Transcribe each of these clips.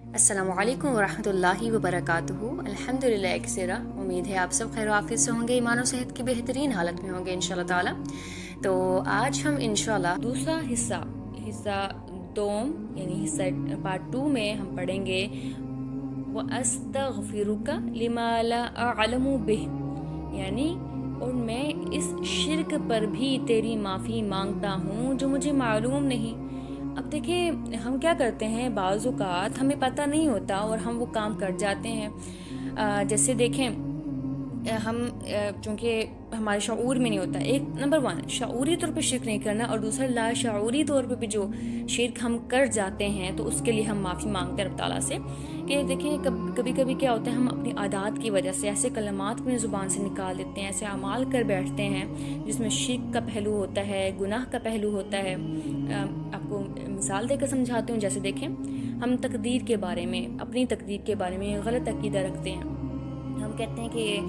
السلام علیکم ورحمۃ اللہ وبرکاتہ۔ الحمدللہ ایکسیرا، امید ہے آپ سب خیر و عافیت سے ہوں گے، ایمان و صحت کی بہترین حالت میں ہوں گے انشاءاللہ تعالی۔ تو آج ہم انشاءاللہ دوسرا حصہ دوم یعنی حصہ پارٹ 2 میں ہم پڑھیں گے وَأَسْتَغْفِرُكَ لِمَا لَا أَعْلَمُ بِهِ، یعنی اور میں اس شرک پر بھی تیری معافی مانگتا ہوں جو مجھے معلوم نہیں۔ اب دیکھیں ہم کیا کرتے ہیں، بعض اوقات ہمیں پتہ نہیں ہوتا اور ہم وہ کام کر جاتے ہیں۔ جیسے دیکھیں ہم چونکہ ہمارے شعور میں نہیں ہوتا، ایک نمبر 1 شعوری طور پہ شرک نہیں کرنا، اور دوسرا لا شعوری طور پہ بھی جو شرک ہم کر جاتے ہیں تو اس کے لیے ہم معافی مانگتے ہیں رب تعالیٰ سے۔ کہ دیکھیں کبھی کبھی کیا ہوتا ہے، ہم اپنی عادات کی وجہ سے ایسے کلمات اپنی زبان سے نکال دیتے ہیں، ایسے اعمال کر بیٹھتے ہیں جس میں شرک کا پہلو ہوتا ہے، گناہ کا پہلو ہوتا ہے۔ آپ کو مثال دے کر سمجھاتی ہوں۔ جیسے دیکھیں ہم تقدیر کے بارے میں، اپنی تقدیر کے بارے میں غلط عقیدہ رکھتے ہیں۔ ہم کہتے ہیں کہ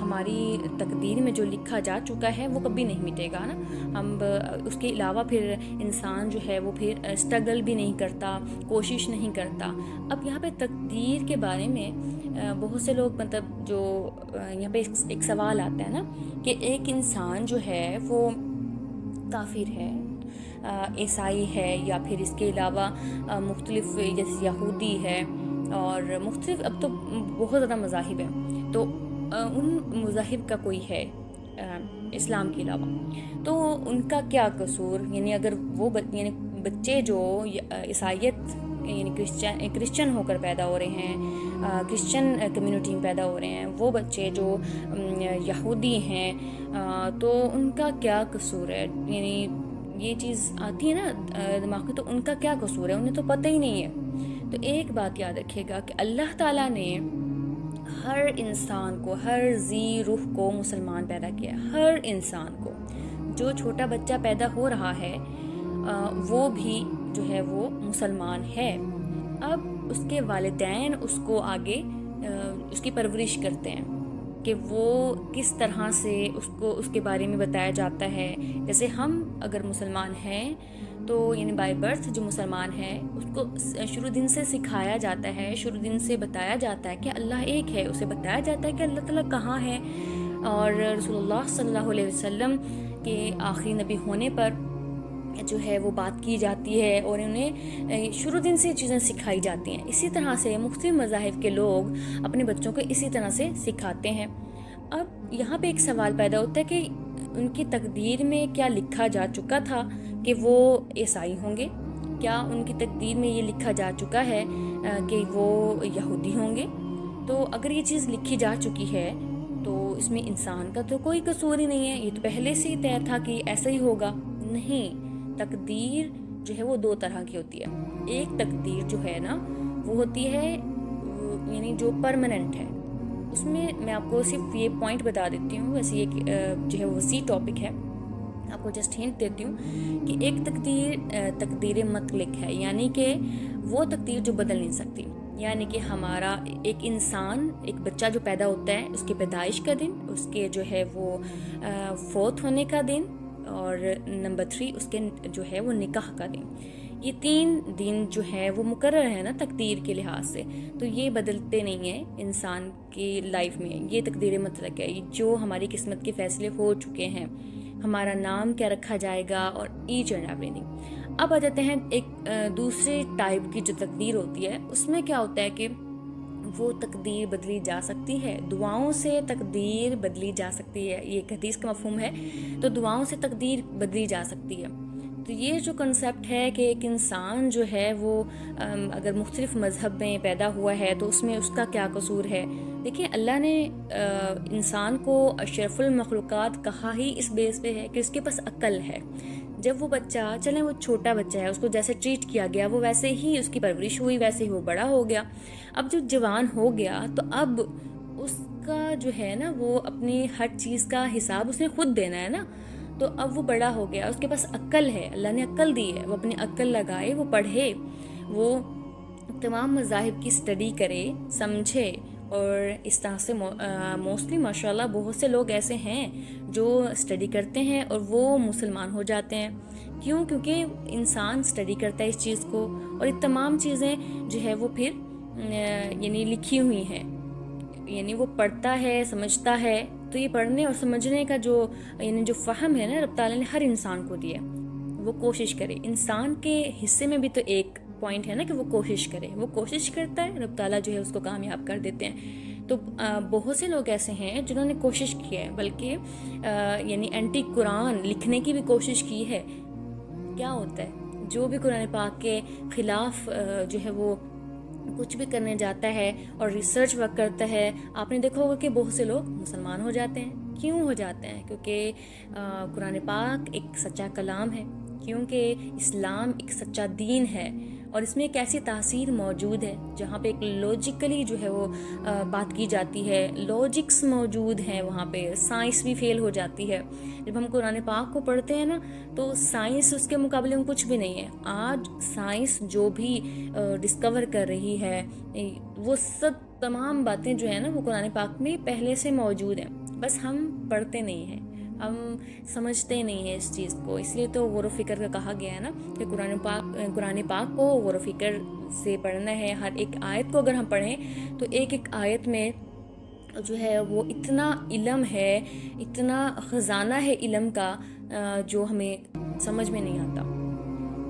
ہماری تقدیر میں جو لکھا جا چکا ہے وہ کبھی نہیں مٹے گا نا۔ ہم اس کے علاوہ پھر انسان جو ہے وہ پھر اسٹرگل بھی نہیں کرتا، کوشش نہیں کرتا۔ اب یہاں پہ تقدیر کے بارے میں بہت سے لوگ مطلب جو یہاں پہ ایک سوال آتا ہے نا کہ ایک انسان جو ہے وہ کافر ہے، عیسائی ہے، یا پھر اس کے علاوہ مختلف جیسے یہودی ہے اور مختلف، اب تو بہت زیادہ مذاہب ہیں، تو ان مذاہب کا کوئی ہے اسلام کے علاوہ، تو ان کا کیا قصور؟ یعنی اگر وہ یعنی بچے جو عیسائیت یعنی کرسچن ہو کر پیدا ہو رہے ہیں، کرسچن کمیونٹی میں پیدا ہو رہے ہیں، وہ بچے جو یہودی ہیں، تو ان کا کیا قصور ہے؟ یعنی یہ چیز آتی ہے نا دماغ میں، تو ان کا کیا قصور ہے؟ انہیں تو پتہ ہی نہیں ہے۔ تو ایک بات یاد رکھیے گا کہ اللہ تعالیٰ نے ہر انسان کو، ہر ذی روح کو مسلمان پیدا کیا ہے۔ ہر انسان کو، جو چھوٹا بچہ پیدا ہو رہا ہے وہ بھی جو ہے وہ مسلمان ہے۔ اب اس کے والدین اس کو آگے اس کی پرورش کرتے ہیں کہ وہ کس طرح سے اس کے بارے میں بتایا جاتا ہے۔ جیسے ہم اگر مسلمان ہیں تو یعنی بائی برتھ جو مسلمان ہے اس کو شروع دن سے سکھایا جاتا ہے، شروع دن سے بتایا جاتا ہے کہ اللہ ایک ہے، اسے بتایا جاتا ہے کہ اللہ تعالیٰ کہاں ہے، اور رسول اللہ صلی اللہ علیہ وسلم کے آخری نبی ہونے پر جو ہے وہ بات کی جاتی ہے اور انہیں شروع دن سے چیزیں سکھائی جاتی ہیں۔ اسی طرح سے مختلف مذاہب کے لوگ اپنے بچوں کو اسی طرح سے سکھاتے ہیں۔ اب یہاں پہ ایک سوال پیدا ہوتا ہے کہ ان کی تقدیر میں کیا لکھا جا چکا تھا کہ وہ عیسائی ہوں گے؟ کیا ان کی تقدیر میں یہ لکھا جا چکا ہے کہ وہ یہودی ہوں گے؟ تو اگر یہ چیز لکھی جا چکی ہے تو اس میں انسان کا تو کوئی قصور ہی نہیں ہے، یہ تو پہلے سے ہی طے تھا کہ ایسا ہی ہوگا۔ نہیں، تقدیر جو ہے وہ 2 طرح کی ہوتی ہے۔ ایک تقدیر جو ہے نا وہ ہوتی ہے یعنی جو پرماننٹ ہے، اس میں آپ کو صرف یہ پوائنٹ بتا دیتی ہوں، ویسے یہ جو ہے وہ وسیع ٹاپک ہے، آپ کو جسٹ ہنٹ دیتی ہوں کہ ایک تقدیر مطلق ہے، یعنی کہ وہ تقدیر جو بدل نہیں سکتی۔ یعنی کہ ہمارا ایک انسان، ایک بچہ جو پیدا ہوتا ہے، اس کی پیدائش کا دن، اس کے جو ہے وہ فوت ہونے کا دن، اور نمبر 3 اس کے جو ہے وہ نکاح کا دن، یہ 3 دن جو ہے وہ مقرر ہے نا تقدیر کے لحاظ سے، تو یہ بدلتے نہیں ہیں انسان کی لائف میں۔ یہ تقدیر مطلق ہے، جو ہماری قسمت کے فیصلے ہو چکے ہیں، ہمارا نام کیا رکھا جائے گا اور ایچ اینڈ ایوری تھنگ۔ اب آ جاتے ہیں ایک دوسرے ٹائپ کی جو تقدیر ہوتی ہے، اس میں کیا ہوتا ہے کہ وہ تقدیر بدلی جا سکتی ہے، دعاؤں سے تقدیر بدلی جا سکتی ہے۔ یہ ایک حدیث کا مفہوم ہے، تو دعاؤں سے تقدیر بدلی جا سکتی ہے۔ تو یہ جو کنسیپٹ ہے کہ ایک انسان جو ہے وہ اگر مختلف مذہب میں پیدا ہوا ہے تو اس میں اس کا کیا قصور ہے؟ دیکھیں اللہ نے انسان کو اشرف المخلوقات کہا ہی اس بیس پہ ہے کہ اس کے پاس عقل ہے۔ جب وہ بچہ، چلیں وہ چھوٹا بچہ ہے، اس کو جیسے ٹریٹ کیا گیا وہ ویسے ہی اس کی پرورش ہوئی، ویسے ہی وہ بڑا ہو گیا۔ اب جو جوان ہو گیا تو اب اس کا جو ہے نا وہ اپنی ہر چیز کا حساب اس نے خود دینا ہے نا، تو اب وہ بڑا ہو گیا، اس کے پاس عقل ہے، اللہ نے عقل دی ہے، وہ اپنی عقل لگائے، وہ پڑھے، وہ تمام مذاہب کی اسٹڈی کرے، سمجھے، اور اس طرح سے موسٹلی ماشاءاللہ بہت سے لوگ ایسے ہیں جو اسٹڈی کرتے ہیں اور وہ مسلمان ہو جاتے ہیں۔ کیوں؟ کیونکہ انسان اسٹڈی کرتا ہے اس چیز کو، اور یہ تمام چیزیں جو ہے وہ پھر یعنی لکھی ہوئی ہیں، یعنی وہ پڑھتا ہے، سمجھتا ہے، تو یہ پڑھنے اور سمجھنے کا جو یعنی جو فہم ہے نا رب تعالیٰ نے ہر انسان کو دیا، وہ کوشش کرے۔ انسان کے حصے میں بھی تو ایک پوائنٹ ہے نا کہ وہ کوشش کرے، وہ کوشش کرتا ہے، رب تعالیٰ جو ہے اس کو کامیاب کر دیتے ہیں۔ تو بہت سے لوگ ایسے ہیں جنہوں نے کوشش کی ہے، بلکہ یعنی اینٹی قرآن لکھنے کی بھی کوشش کی ہے۔ کیا ہوتا ہے جو بھی قرآن پاک کے خلاف جو ہے وہ کچھ بھی کرنے جاتا ہے اور ریسرچ ورک کرتا ہے، آپ نے دیکھا ہوگا کہ بہت سے لوگ مسلمان ہو جاتے ہیں۔ کیوں ہو جاتے ہیں؟ کیونکہ قرآن پاک ایک سچا کلام ہے، کیونکہ اسلام ایک سچا دین ہے، اور اس میں ایک ایسی تاثیر موجود ہے جہاں پہ ایک لاجیکلی جو ہے وہ بات کی جاتی ہے، لاجکس موجود ہیں، وہاں پہ سائنس بھی فیل ہو جاتی ہے۔ جب ہم قرآن پاک کو پڑھتے ہیں نا تو سائنس اس کے مقابلے میں کچھ بھی نہیں ہے۔ آج سائنس جو بھی ڈسکور کر رہی ہے وہ سب تمام باتیں جو ہیں نا وہ قرآن پاک میں پہلے سے موجود ہیں، بس ہم پڑھتے نہیں ہیں، ہم سمجھتے نہیں ہیں اس چیز کو۔ اس لیے تو غور و فکر کا کہا گیا ہے نا کہ قرآن پاک کو غور و فکر سے پڑھنا ہے۔ ہر ایک آیت کو اگر ہم پڑھیں تو ایک ایک آیت میں جو ہے وہ اتنا علم ہے، اتنا خزانہ ہے علم کا جو ہمیں سمجھ میں نہیں آتا۔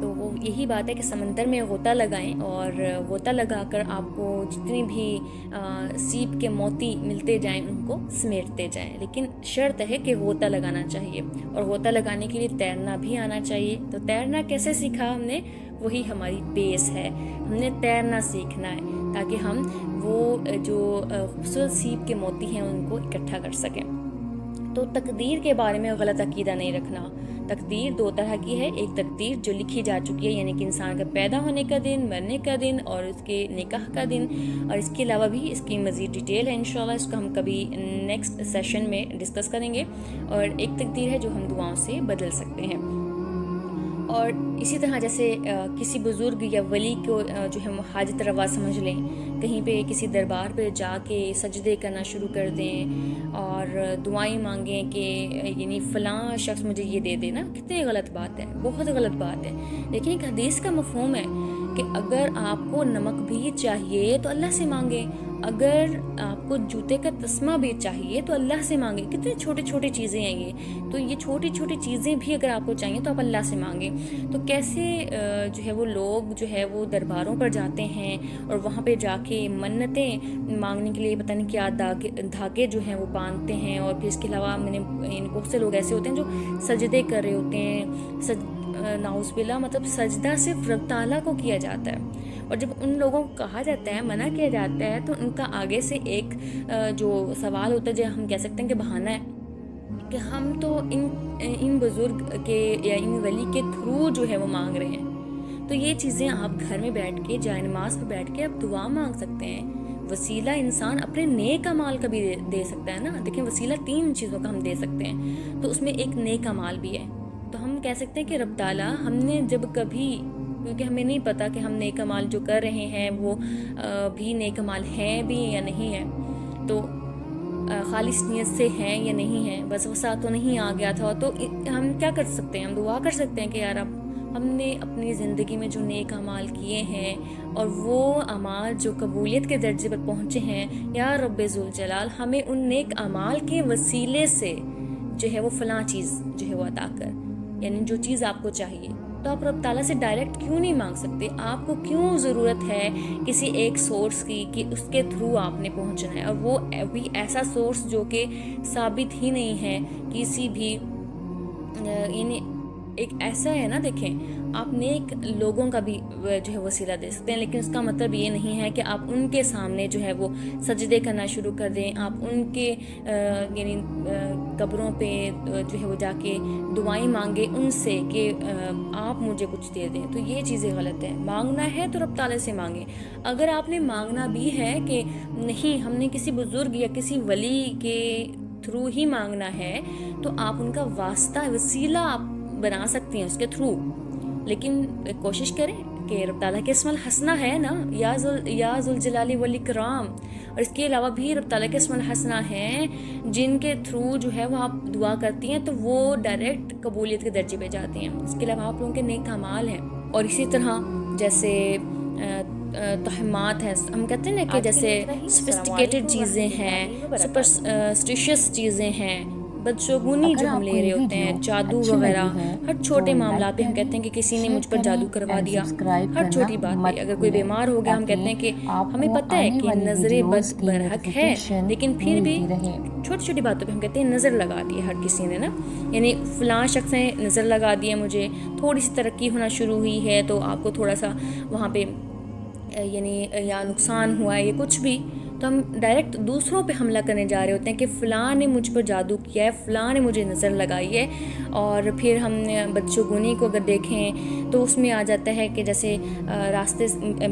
تو وہ یہی بات ہے کہ سمندر میں غوطہ لگائیں، اور غوطہ لگا کر آپ کو جتنی بھی سیپ کے موتی ملتے جائیں ان کو سمیٹتے جائیں، لیکن شرط ہے کہ غوطہ لگانا چاہیے، اور غوطہ لگانے کے لیے تیرنا بھی آنا چاہیے۔ تو تیرنا کیسے سیکھا ہم نے؟ وہی ہماری بیس ہے، ہم نے تیرنا سیکھنا ہے تاکہ ہم وہ جو خوبصورت سیپ کے موتی ہیں ان کو اکٹھا کر سکیں۔ تو تقدیر کے بارے میں غلط عقیدہ نہیں رکھنا۔ تقدیر دو طرح کی ہے، ایک تقدیر جو لکھی جا چکی ہے، یعنی کہ انسان کا پیدا ہونے کا دن، مرنے کا دن اور اس کے نکاح کا دن، اور اس کے علاوہ بھی اس کی مزید ڈیٹیل ہے، انشاءاللہ اس کو ہم کبھی نیکسٹ سیشن میں ڈسکس کریں گے۔ اور ایک تقدیر ہے جو ہم دعاؤں سے بدل سکتے ہیں۔ اور اسی طرح جیسے کسی بزرگ یا ولی کو جو ہے حاجت روا سمجھ لیں، کہیں پہ کسی دربار پہ جا کے سجدے کرنا شروع کر دیں اور دعائیں مانگیں کہ یعنی فلاں شخص مجھے یہ دے دے نا، کتنی غلط بات ہے، بہت غلط بات ہے۔ لیکن ایک حدیث کا مفہوم ہے کہ اگر آپ کو نمک بھی چاہیے تو اللہ سے مانگیں، اگر آپ کو جوتے کا تسمہ بھی چاہیے تو اللہ سے مانگیں۔ کتنی چھوٹی چھوٹی چیزیں ہیں یہ، تو یہ چھوٹی چھوٹی چیزیں بھی اگر آپ کو چاہیے تو آپ اللہ سے مانگیں۔ تو کیسے جو ہے وہ لوگ جو ہے وہ درباروں پر جاتے ہیں اور وہاں پہ جا کے منتیں مانگنے کے لیے پتہ نہیں کیا دھاگے جو ہیں وہ باندھتے ہیں، اور پھر اس کے علاوہ میں نے بہت سے لوگ ایسے ہوتے ہیں جو سجدے کر رہے ہوتے ہیں، نعوذ باللہ، مطلب سجدہ صرف رب تعالیٰ کو کیا جاتا ہے۔ اور جب ان لوگوں کو کہا جاتا ہے، منع کیا جاتا ہے، تو ان کا آگے سے ایک جو سوال ہوتا ہے جو ہم کہہ سکتے ہیں کہ بہانہ ہے کہ ہم تو ان بزرگ کے یا ان ولی کے تھرو جو ہے وہ مانگ رہے ہیں۔ تو یہ چیزیں آپ گھر میں بیٹھ کے جائے نماز پہ بیٹھ کے آپ دعا مانگ سکتے ہیں۔ وسیلہ انسان اپنے نیک اعمال کا بھی دے سکتا ہے نا، دیکھیں وسیلہ 3 چیزوں کا ہم دے سکتے ہیں، تو اس میں ایک نیک اعمال بھی ہے۔ تو ہم کہہ سکتے ہیں کہ رب تعالیٰ ہم نے جب کبھی، کیونکہ ہمیں نہیں پتا کہ ہم نیک اعمال جو کر رہے ہیں وہ بھی نیک اعمال ہیں بھی یا نہیں ہیں، تو خالص نیت سے ہیں یا نہیں ہیں، بس وسع تو نہیں آ گیا تھا، تو ہم کیا کر سکتے ہیں؟ ہم دعا کر سکتے ہیں کہ یار اب ہم نے اپنی زندگی میں جو نیک اعمال کیے ہیں اور وہ اعمال جو قبولیت کے درجے پر پہنچے ہیں، یا رب ذوالجلال ہمیں ان نیک اعمال کے وسیلے سے جو ہے وہ فلاں چیز جو ہے وہ عطا کر، یعنی جو چیز آپ کو چاہیے۔ تو آپ رب تعالیٰ سے ڈائریکٹ کیوں نہیں مانگ سکتے؟ آپ کو کیوں ضرورت ہے کسی ایک سورس کی کہ اس کے تھرو آپ نے پہنچنا ہے، اور وہ بھی ایسا سورس جو کہ ثابت ہی نہیں ہے کسی بھی، یعنی ایک ایسا ہے نا، دیکھیں آپ نیک لوگوں کا بھی جو ہے وسیلہ دے سکتے ہیں، لیکن اس کا مطلب یہ نہیں ہے کہ آپ ان کے سامنے جو ہے وہ سجدے کرنا شروع کر دیں، آپ ان کے یعنی قبروں پہ جو ہے وہ جا کے دعائیں مانگیں ان سے کہ آپ مجھے کچھ دے دیں۔ تو یہ چیزیں غلط ہیں۔ مانگنا ہے تو رب تعالیٰ سے مانگیں۔ اگر آپ نے مانگنا بھی ہے کہ نہیں ہم نے کسی بزرگ یا کسی ولی کے تھرو ہی مانگنا ہے، تو آپ ان کا واسطہ وسیلہ آپ بنا سکتی ہیں اس کے تھرو، لیکن کوشش کریں کہ رب تعالیٰ کے اسم الحسنہ ہے نا، یا ذوالجلال والاکرام، اور اس کے علاوہ بھی رب تعالیٰ کے اسم الحسنہ ہیں جن کے تھرو جو ہے وہ آپ دعا کرتی ہیں تو وہ ڈائریکٹ قبولیت کے درجے پہ جاتی ہیں۔ اس کے علاوہ آپ لوگوں کے نیک اعمال ہیں، اور اسی طرح جیسے توہمات ہیں، ہم کہتے ہیں نا کہ جیسے سفسٹیکیٹڈ چیزیں ہیں، سپرسٹیشیس چیزیں ہیں، بدشگونی جو ہم لے رہے ہوتے ہیں، جادو وغیرہ، ہر چھوٹے معاملات پہ ہم کہتے ہیں کہ کسی نے مجھ پر جادو کروا دیا، ہر چھوٹی بات پہ اگر کوئی بیمار ہو گیا ہم کہتے ہیں کہ ہمیں پتہ ہے کہ نظر بد برحق ہے، لیکن پھر بھی چھوٹی چھوٹی باتوں پہ ہم کہتے ہیں نظر لگا دی ہر کسی نے نا، یعنی فلاں شخص نے نظر لگا دی ہے، مجھے تھوڑی سی ترقی ہونا شروع ہوئی ہے تو آپ کو تھوڑا سا وہاں پہ یعنی یا نقصان ہوا ہے یا کچھ بھی، تو ہم ڈائریکٹ دوسروں پہ حملہ کرنے جا رہے ہوتے ہیں کہ فلاں نے مجھ پر جادو کیا ہے، فلاں نے مجھے نظر لگائی ہے. اور پھر ہم بدشگونی کو اگر دیکھیں تو اس میں آ جاتا ہے کہ جیسے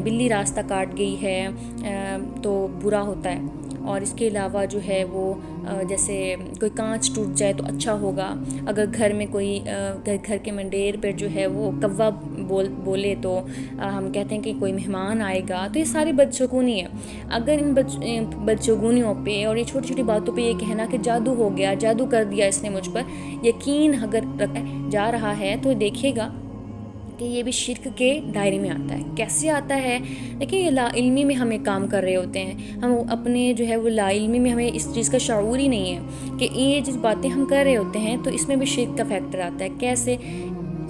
بلی راستہ کاٹ گئی ہے تو برا ہوتا ہے، اور اس کے علاوہ جو ہے وہ جیسے کوئی کانچ ٹوٹ جائے تو اچھا ہوگا، اگر گھر میں کوئی گھر کے منڈیر پر جو ہے وہ کوا بولے تو ہم کہتے ہیں کہ کوئی مہمان آئے گا، تو یہ ساری بدشگونی ہے. اگر ان بدشگونیوں پہ اور یہ چھوٹی چھوٹی باتوں پہ یہ کہنا کہ جادو ہو گیا، جادو کر دیا اس نے مجھ پر، یقین اگر جا رہا ہے تو دیکھے گا کہ یہ بھی شرک کے دائرے میں آتا ہے. کیسے آتا ہے؟ دیکھیں یہ لا علمی میں ہمیں کام کر رہے ہوتے ہیں، ہم اپنے جو ہے وہ لا علمی میں ہمیں اس چیز کا شعور ہی نہیں ہے کہ یہ جس باتیں ہم کر رہے ہوتے ہیں تو اس میں بھی شرک کا فیکٹر آتا ہے. کیسے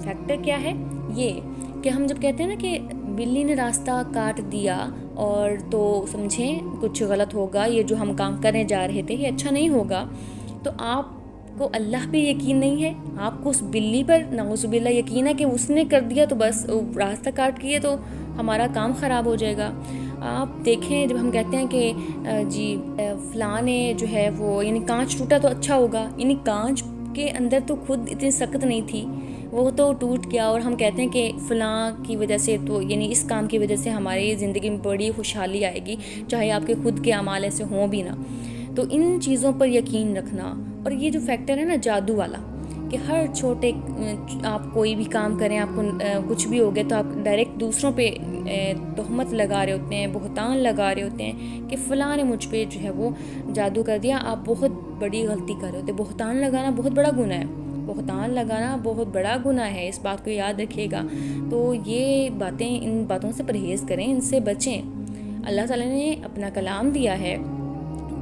فیکٹر کیا ہے؟ یہ کہ ہم جب کہتے ہیں نا کہ بلی نے راستہ کاٹ دیا اور تو سمجھیں کچھ غلط ہوگا، یہ جو ہم کام کرنے جا رہے تھے یہ اچھا نہیں ہوگا، تو آپ کو اللہ پہ یقین نہیں ہے، آپ کو اس بلی پر نعوذ باللہ یقین ہے کہ اس نے کر دیا تو بس راستہ کاٹ کیے تو ہمارا کام خراب ہو جائے گا. آپ دیکھیں جب ہم کہتے ہیں کہ جی فلاں نے جو ہے وہ یعنی کانچ ٹوٹا تو اچھا ہوگا، یعنی کانچ کے اندر تو خود اتنی سخت نہیں تھی، وہ تو ٹوٹ گیا، اور ہم کہتے ہیں کہ فلاں کی وجہ سے تو یعنی اس کام کی وجہ سے ہماری زندگی میں بڑی خوشحالی آئے گی، چاہے آپ کے خود کے اعمال ایسے ہوں بھی نہ. تو ان چیزوں پر یقین رکھنا، اور یہ جو فیکٹر ہے نا جادو والا کہ ہر چھوٹے آپ کوئی بھی کام کریں، آپ کو کچھ بھی ہو گیا تو آپ ڈائریکٹ دوسروں پہ تہمت لگا رہے ہوتے ہیں، بہتان لگا رہے ہوتے ہیں کہ فلاں نے مجھ پہ جو ہے وہ جادو کر دیا. آپ بہت بڑی غلطی کر رہے ہوتے ہیں. بہتان لگانا بہت بڑا گناہ ہے، بہتان لگانا بہت بڑا گناہ ہے، اس بات کو یاد رکھیے گا. تو یہ باتیں، ان باتوں سے پرہیز کریں، ان سے بچیں. اللہ تعالیٰ نے اپنا کلام دیا ہے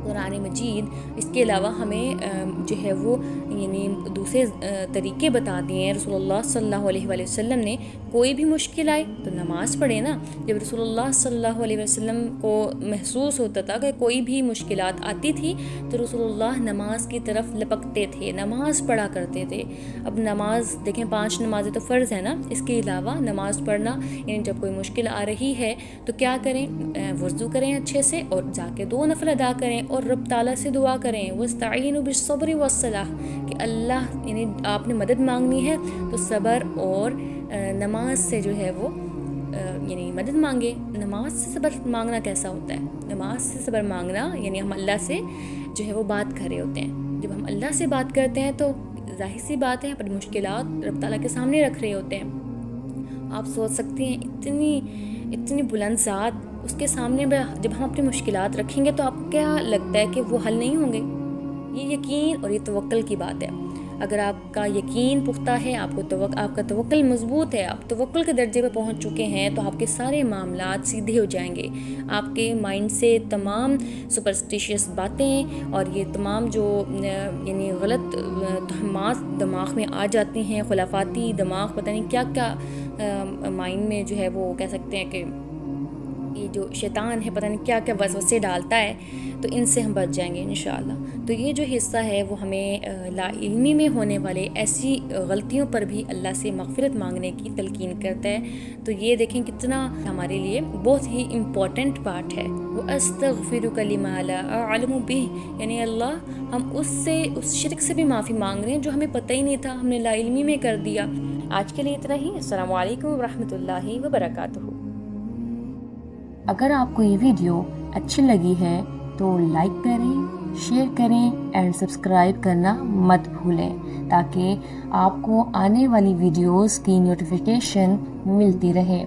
قرآن مجید، اس کے علاوہ ہمیں جو ہے وہ یعنی دوسرے طریقے بتا دیے ہیں. رسول اللہ صلی اللہ علیہ وآلہ وسلم نے کوئی بھی مشکل آئے تو نماز پڑھے نا. جب رسول اللہ صلی اللہ علیہ وسلم کو محسوس ہوتا تھا کہ کوئی بھی مشکلات آتی تھی تو رسول اللہ نماز کی طرف لپکتے تھے، نماز پڑھا کرتے تھے. اب نماز دیکھیں 5 نمازیں تو فرض ہیں نا، اس کے علاوہ نماز پڑھنا، یعنی جب کوئی مشکل آ رہی ہے تو کیا کریں؟ وضو کریں اچھے سے اور جا کے 2 نفل ادا کریں اور رب تعالیٰ سے دعا کریں، وَاسْتَعِينُوا بِالصَّبْرِ وَالصَّلَاةِ، کہ اللہ یعنی آپ نے مدد مانگنی ہے تو صبر اور نماز سے جو ہے وہ یعنی مدد مانگے. نماز سے صبر مانگنا کیسا ہوتا ہے؟ نماز سے صبر مانگنا یعنی ہم اللہ سے جو ہے وہ بات کر رہے ہوتے ہیں. جب ہم اللہ سے بات کرتے ہیں تو ظاہر سی بات ہے اپنی مشکلات رب تعالیٰ کے سامنے رکھ رہے ہوتے ہیں. آپ سوچ سکتے ہیں اتنی بلند ذات، اس کے سامنے جب ہم اپنی مشکلات رکھیں گے تو آپ کو کیا لگتا ہے کہ وہ حل نہیں ہوں گے؟ یہ یقین اور یہ توکل کی بات ہے. اگر آپ کا یقین پختہ ہے، آپ کا توکل مضبوط ہے، آپ توکل کے درجے پہ پہنچ چکے ہیں تو آپ کے سارے معاملات سیدھے ہو جائیں گے. آپ کے مائنڈ سے تمام سپرسٹیشیس باتیں اور یہ تمام جو یعنی غلط توہمات دماغ میں آ جاتی ہیں، خلافاتی دماغ، پتہ نہیں کیا کیا مائنڈ میں جو ہے وہ کہہ سکتے ہیں کہ یہ جو شیطان ہے پتہ نہیں کیا کیا وسوسے ڈالتا ہے، تو ان سے ہم بچ جائیں گے انشاءاللہ. تو یہ جو حصہ ہے وہ ہمیں لا علمی میں ہونے والے ایسی غلطیوں پر بھی اللہ سے مغفرت مانگنے کی تلقین کرتا ہے. تو یہ دیکھیں کتنا ہمارے لیے بہت ہی امپورٹنٹ پارٹ ہے. وَأَسْتَغْفِرُكَ لِمَا لَا أَعْلَمُ بِهِ، یعنی اللہ ہم اس شرک سے بھی معافی مانگ رہے ہیں جو ہمیں پتہ ہی نہیں تھا، ہم نے لا علمی میں کر دیا. آج کے لیے اتنا ہی. السلام علیکم ورحمۃ اللہ وبرکاتہ. اگر آپ کو یہ ویڈیو اچھی لگی ہے تو لائک کریں، شیئر کریں اینڈ سبسکرائب کرنا مت بھولیں تاکہ آپ کو آنے والی ویڈیوز کی نوٹیفیکیشن ملتی رہے.